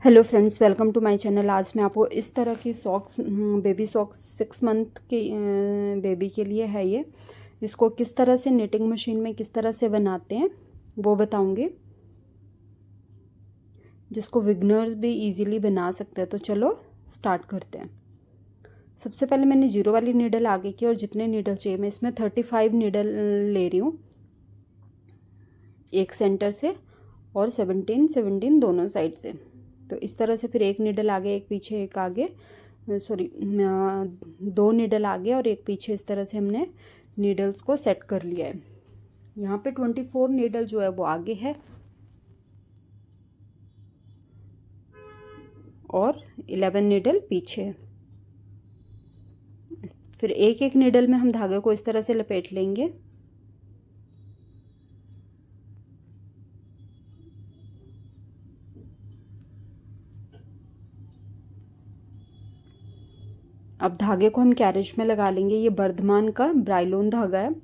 Hello friends, welcome to my channel. आज मैं आपको इस तरह की सॉक्स, बेबी सॉक्स 6 मंथ के बेबी के लिए है ये। इसको किस तरह से निटिंग मशीन में किस तरह से बनाते हैं वो बताऊंगी, जिसको बिगनर्स भी इजीली बना सकते हैं। तो चलो स्टार्ट करते हैं। सबसे पहले मैंने 0 वाली नीडल आगे की और जितने नीडल चाहिए मैं इसमें 35 नीडल ले रही हूँ, एक सेंटर से और 17 दोनों साइड से। तो इस तरह से फिर एक नीडल आगे एक पीछे, एक आगे, सॉरी, 2 नीडल आगे और एक पीछे, इस तरह से हमने नीडल्स को सेट कर लिया है। यहाँ पे 24 नीडल जो है वो आगे है और 11 नीडल पीछे है। फिर एक एक नीडल में हम धागे को इस तरह से लपेट लेंगे। अब धागे को हम कैरेज में लगा लेंगे। ये बर्धमान का ब्राइलोन धागा है,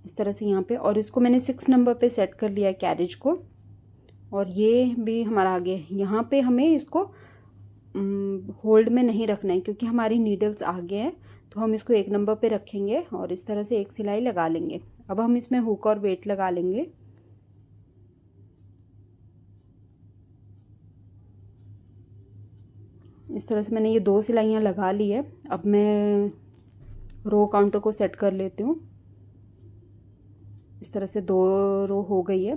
इस तरह से यहाँ पे, और इसको मैंने 6 नंबर पे सेट कर लिया है कैरेज को। और ये भी हमारा आगे, यहाँ पे हमें इसको होल्ड में नहीं रखना है क्योंकि हमारी नीडल्स आगे हैं। तो हम इसको 1 नंबर पे रखेंगे और इस तरह से एक सिलाई लगा लेंगे। अब हम इसमें हुक और वेट लगा लेंगे। इस तरह से मैंने ये 2 सिलाइयाँ लगा ली है। अब मैं रो काउंटर को सेट कर लेती हूँ। इस तरह से 2 रो हो गई है।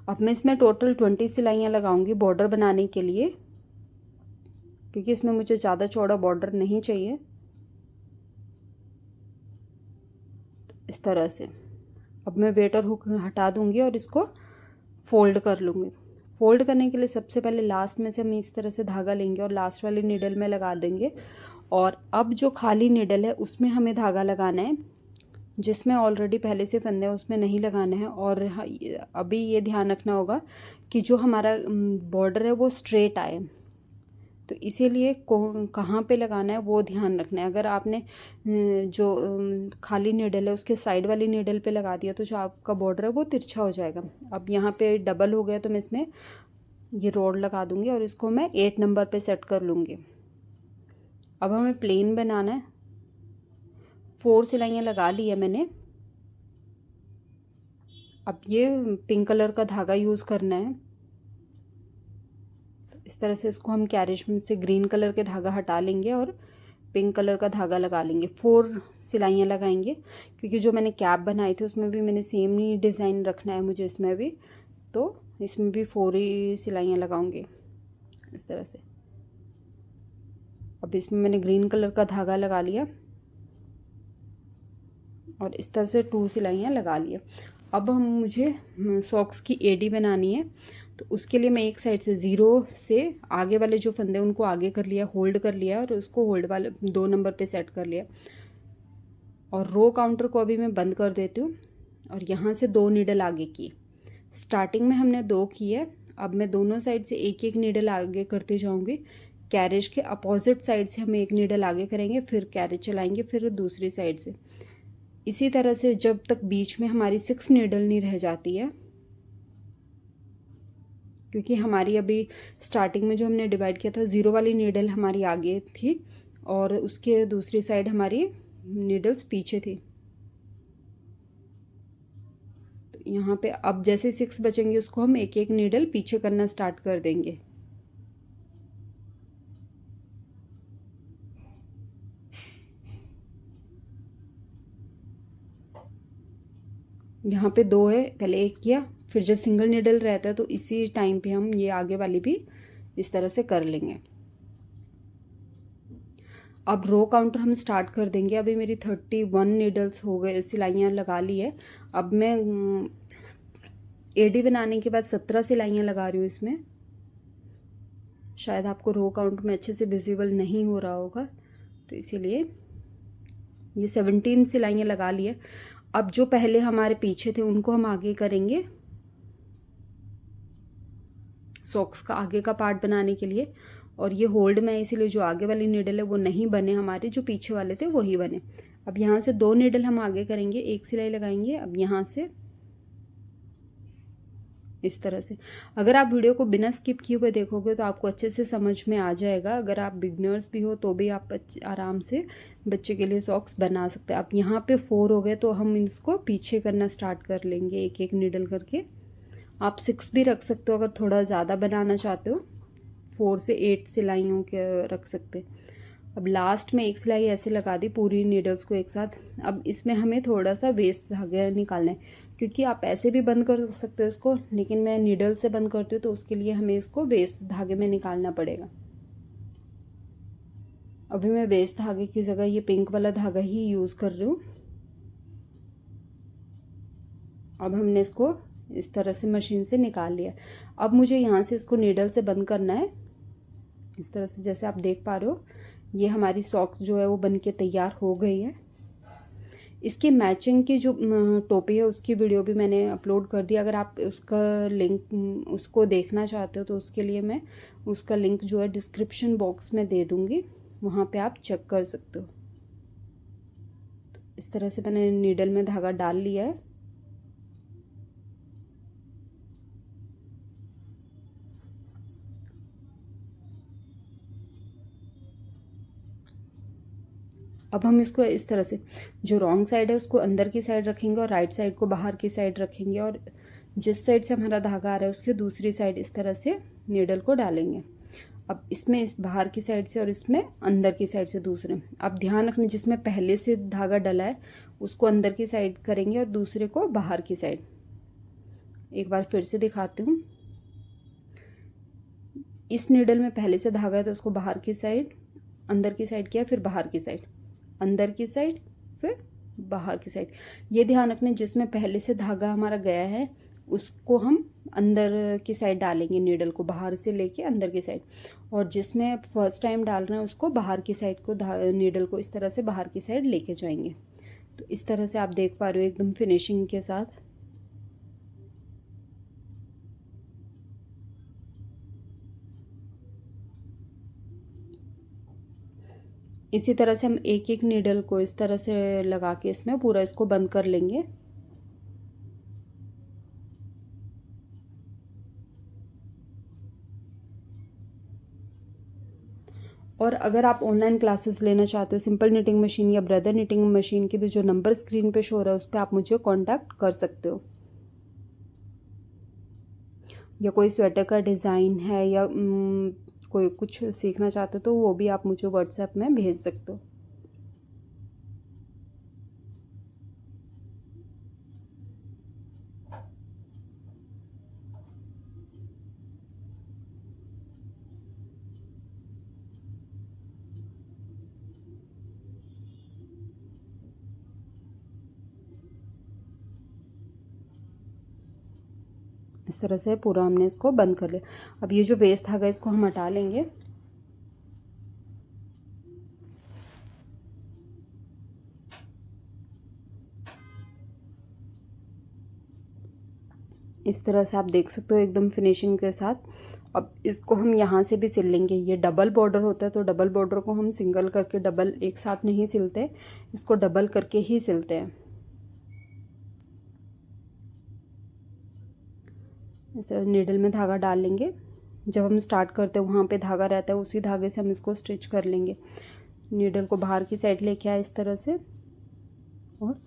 अब मैं इसमें टोटल 20 सिलाइयाँ लगाऊंगी बॉर्डर बनाने के लिए, क्योंकि इसमें मुझे ज़्यादा चौड़ा बॉर्डर नहीं चाहिए। इस तरह से अब मैं वेट और हुक हटा दूंगी और इसको फोल्ड कर लूँगी। फोल्ड करने के लिए सबसे पहले लास्ट में से हम इस तरह से धागा लेंगे और लास्ट वाली नीडल में लगा देंगे। और अब जो खाली नीडल है उसमें हमें धागा लगाना है, जिसमें ऑलरेडी पहले से फंदे हैं उसमें नहीं लगाना है। और अभी ये ध्यान रखना होगा कि जो हमारा बॉर्डर है वो स्ट्रेट आए, तो इसीलिए कहाँ पे लगाना है वो ध्यान रखना है। अगर आपने जो खाली नीडल है उसके साइड वाली नीडल पे लगा दिया तो जो आपका बॉर्डर है वो तिरछा हो जाएगा। अब यहाँ पे डबल हो गया तो मैं इसमें ये रोड लगा दूंगी और इसको मैं 8 नंबर पे सेट कर लूँगी। अब हमें प्लेन बनाना है। 4 सिलाइयाँ लगा ली है मैंने। अब ये पिंक कलर का धागा यूज़ करना है। इस तरह से इसको हम कैरेज में से ग्रीन कलर के धागा हटा लेंगे और पिंक कलर का धागा लगा लेंगे। 4 सिलाइयाँ लगाएंगे, क्योंकि जो मैंने कैप बनाई थी उसमें भी मैंने सेम ही डिज़ाइन रखना है मुझे इसमें भी। तो इसमें भी 4 ही सिलाइयाँ लगाऊंगी इस तरह से। अब इसमें मैंने ग्रीन कलर का धागा लगा लिया और इस तरह से 2 सिलाइयाँ लगा लिया। अब मुझे सॉक्स की एडी बनानी है, तो उसके लिए मैं एक साइड से 0 से आगे वाले जो फंदे उनको आगे कर लिया, होल्ड कर लिया और उसको होल्ड वाले 2 नंबर पे सेट कर लिया। और रो काउंटर को अभी मैं बंद कर देती हूँ और यहाँ से 2 नीडल आगे की। स्टार्टिंग में हमने 2 की है। अब मैं दोनों साइड से एक एक नीडल आगे करते जाऊँगी। कैरेज के अपोजिट साइड से हम एक नीडल आगे करेंगे, फिर कैरेज चलाएंगे, फिर दूसरी साइड से। इसी तरह से जब तक बीच में हमारी 6 नीडल नहीं रह जाती है, क्योंकि हमारी अभी स्टार्टिंग में जो हमने डिवाइड किया था 0 वाली नीडल हमारी आगे थी और उसके दूसरी साइड हमारी नीडल्स पीछे थी। तो यहाँ पे अब जैसे 6 बचेंगे उसको हम एक एक नीडल पीछे करना स्टार्ट कर देंगे। यहाँ पे 2 है, पहले 1 किया, फिर जब सिंगल नीडल रहता है तो इसी टाइम पे हम ये आगे वाली भी इस तरह से कर लेंगे। अब रो काउंटर हम स्टार्ट कर देंगे। अभी मेरी 31 नीडल्स हो गए, सिलाइयाँ लगा ली है। अब मैं एडी बनाने के बाद 17 सिलाइयाँ लगा रही हूँ इसमें। शायद आपको रो काउंट में अच्छे से विजिबल नहीं हो रहा होगा, तो इसीलिए ये 17 सिलाइयाँ लगा ली है। अब जो पहले हमारे पीछे थे उनको हम आगे करेंगे सॉक्स का आगे का पार्ट बनाने के लिए। और ये होल्ड में, इसीलिए जो आगे वाली नीडल है वो नहीं बने, हमारे जो पीछे वाले थे वही बने। अब यहाँ से 2 नीडल हम आगे करेंगे, एक सिलाई लगाएंगे। अब यहाँ से इस तरह से। अगर आप वीडियो को बिना स्किप किए हुए देखोगे तो आपको अच्छे से समझ में आ जाएगा। अगर आप बिगनर्स भी हो तो भी आप आराम से बच्चे के लिए सॉक्स बना सकते हैं। अब यहाँ पे 4 हो गए तो हम इसको पीछे करना स्टार्ट कर लेंगे एक एक नीडल करके। आप 6 भी रख सकते हो अगर थोड़ा ज़्यादा बनाना चाहते हो। 4 से 8 सिलाइयों के रख सकते हैं। अब लास्ट में एक सिलाई ऐसे लगा दी पूरी नीडल्स को एक साथ। अब इसमें हमें थोड़ा सा वेस्ट धागा निकालना है, क्योंकि आप ऐसे भी बंद कर सकते हो इसको, लेकिन मैं नीडल से बंद करती हूँ तो उसके लिए हमें इसको वेस्ट धागे में निकालना पड़ेगा। अभी मैं वेस्ट धागे की जगह ये पिंक वाला धागा ही यूज़ कर रही हूँ। अब हमने इसको इस तरह से मशीन से निकाल लिया। अब मुझे यहाँ से इसको नीडल से बंद करना है इस तरह से। जैसे आप देख पा रहे हो ये हमारी सॉक्स जो है वो बन के तैयार हो गई है। इसकी मैचिंग की जो टोपी है उसकी वीडियो भी मैंने अपलोड कर दी। अगर आप उसका लिंक उसको देखना चाहते हो तो उसके लिए मैं उसका लिंक जो है डिस्क्रिप्शन बॉक्स में दे दूँगी, वहाँ पे आप चेक कर सकते हो। इस तरह से मैंने नीडल में धागा डाल लिया है। अब हम इसको इस तरह से, जो रॉन्ग साइड है उसको अंदर की साइड रखेंगे और राइट साइड को बाहर की साइड रखेंगे, और जिस साइड से हमारा धागा आ रहा है उसकी दूसरी साइड इस तरह से नीडल को डालेंगे। अब इसमें इस बाहर की साइड से और इसमें अंदर की साइड से दूसरे। अब ध्यान रखना जिसमें पहले से धागा डला है उसको अंदर की साइड करेंगे और दूसरे को बाहर की साइड। एक बार फिर से दिखाती हूँ। इस नीडल में पहले से धागा है तो उसको बाहर की साइड, अंदर की साइड किया, फिर बाहर की साइड, अंदर की साइड, फिर बाहर की साइड। ये ध्यान रखना जिसमें पहले से धागा हमारा गया है उसको हम अंदर की साइड डालेंगे, नीडल को बाहर से लेके अंदर की साइड, और जिसमें फर्स्ट टाइम डाल रहे हैं उसको बाहर की साइड को नीडल को इस तरह से बाहर की साइड लेके जाएंगे। तो इस तरह से आप देख पा रहे हो एकदम फिनिशिंग के साथ। इसी तरह से हम एक एक नीडल को इस तरह से लगा के इसमें पूरा इसको बंद कर लेंगे। और अगर आप ऑनलाइन क्लासेस लेना चाहते हो सिंपल निटिंग मशीन या ब्रदर निटिंग मशीन की, तो जो नंबर स्क्रीन पे शो हो रहा है उस पर आप मुझे कांटेक्ट कर सकते हो। या कोई स्वेटर का डिज़ाइन है या कोई कुछ सीखना चाहते हो तो वो भी आप मुझे व्हाट्सएप में भेज सकते हो। इस तरह से पूरा हमने इसको बंद कर लिया। अब ये जो वेस्ट धागा इसको हम हटा लेंगे। इस तरह से आप देख सकते हो एकदम फिनिशिंग के साथ। अब इसको हम यहाँ से भी सिल लेंगे। ये डबल बॉर्डर होता है तो डबल बॉर्डर को हम सिंगल करके, डबल एक साथ नहीं सिलते, इसको डबल करके ही सिलते हैं। इस तरह नीडल में धागा डाल लेंगे। जब हम स्टार्ट करते हैं वहाँ पे धागा रहता है, उसी धागे से हम इसको स्टिच कर लेंगे। नीडल को बाहर की साइड लेके आए इस तरह से, और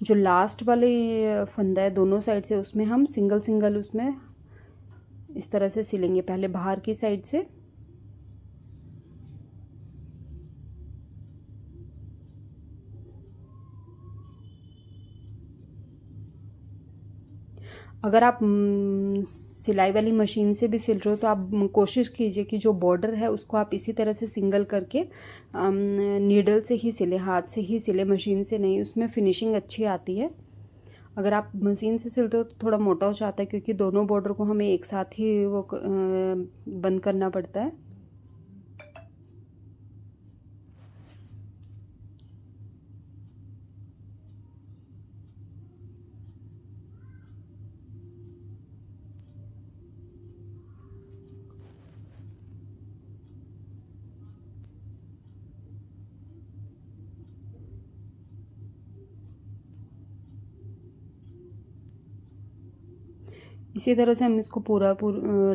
जो लास्ट वाले फंदा है दोनों साइड से उसमें हम सिंगल सिंगल उसमें इस तरह से सिलेंगे, पहले बाहर की साइड से। अगर आप सिलाई वाली मशीन से भी सिल रहे हो तो आप कोशिश कीजिए कि जो बॉर्डर है उसको आप इसी तरह से सिंगल करके नीडल से ही सिले, हाथ से ही सिले, मशीन से नहीं। उसमें फिनिशिंग अच्छी आती है। अगर आप मशीन से सिलते हो तो थोड़ा मोटा हो जाता है, क्योंकि दोनों बॉर्डर को हमें एक साथ ही वो बंद करना पड़ता है। इसी तरह से हम इसको पूरा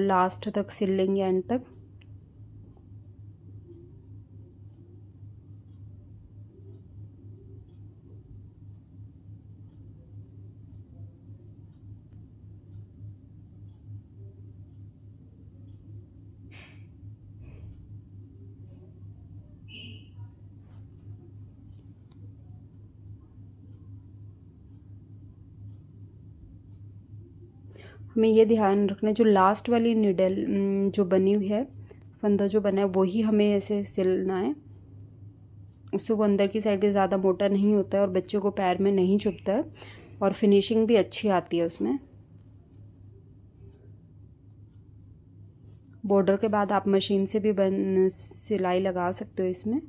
लास्ट तक सिल लेंगे, एंड तक। हमें ये ध्यान रखना है जो लास्ट वाली निडल जो बनी हुई है, फंदा जो बना है, वही हमें ऐसे सिलना है। उससे वो अंदर की साइड पे ज़्यादा मोटा नहीं होता है और बच्चों को पैर में नहीं चुभता है, और फिनिशिंग भी अच्छी आती है उसमें। बॉर्डर के बाद आप मशीन से भी सिलाई लगा सकते हो इसमें।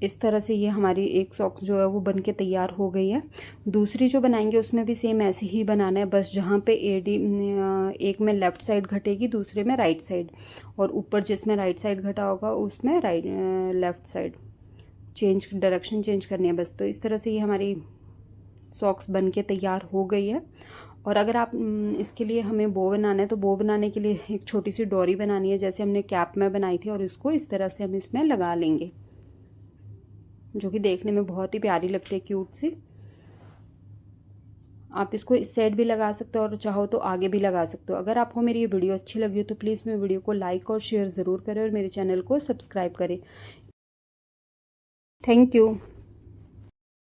इस तरह से ये हमारी एक सॉक जो है वो बन के तैयार हो गई है। दूसरी जो बनाएंगे उसमें भी सेम ऐसे ही बनाना है, बस जहाँ पे एडी एक में लेफ़्ट साइड घटेगी, दूसरे में राइट साइड, और ऊपर जिसमें राइट साइड घटा होगा उसमें left side change, direction change करनी है बस। तो इस तरह से ये हमारी सॉक्स बन के तैयार हो गई है। और अगर आप इसके लिए हमें बो बनाना है, तो बो बनाने के लिए एक छोटी सी डोरी बनानी है, जैसे हमने कैप में बनाई थी, और इसको इस तरह से हम इसमें लगा लेंगे, जो कि देखने में बहुत ही प्यारी लगती है, क्यूट सी। आप इसको इस साइड भी लगा सकते हो और चाहो तो आगे भी लगा सकते हो। अगर आपको मेरी ये वीडियो अच्छी लगी हो तो प्लीज़ मेरे वीडियो को लाइक और शेयर ज़रूर करें, और मेरे चैनल को सब्सक्राइब करें। Thank you.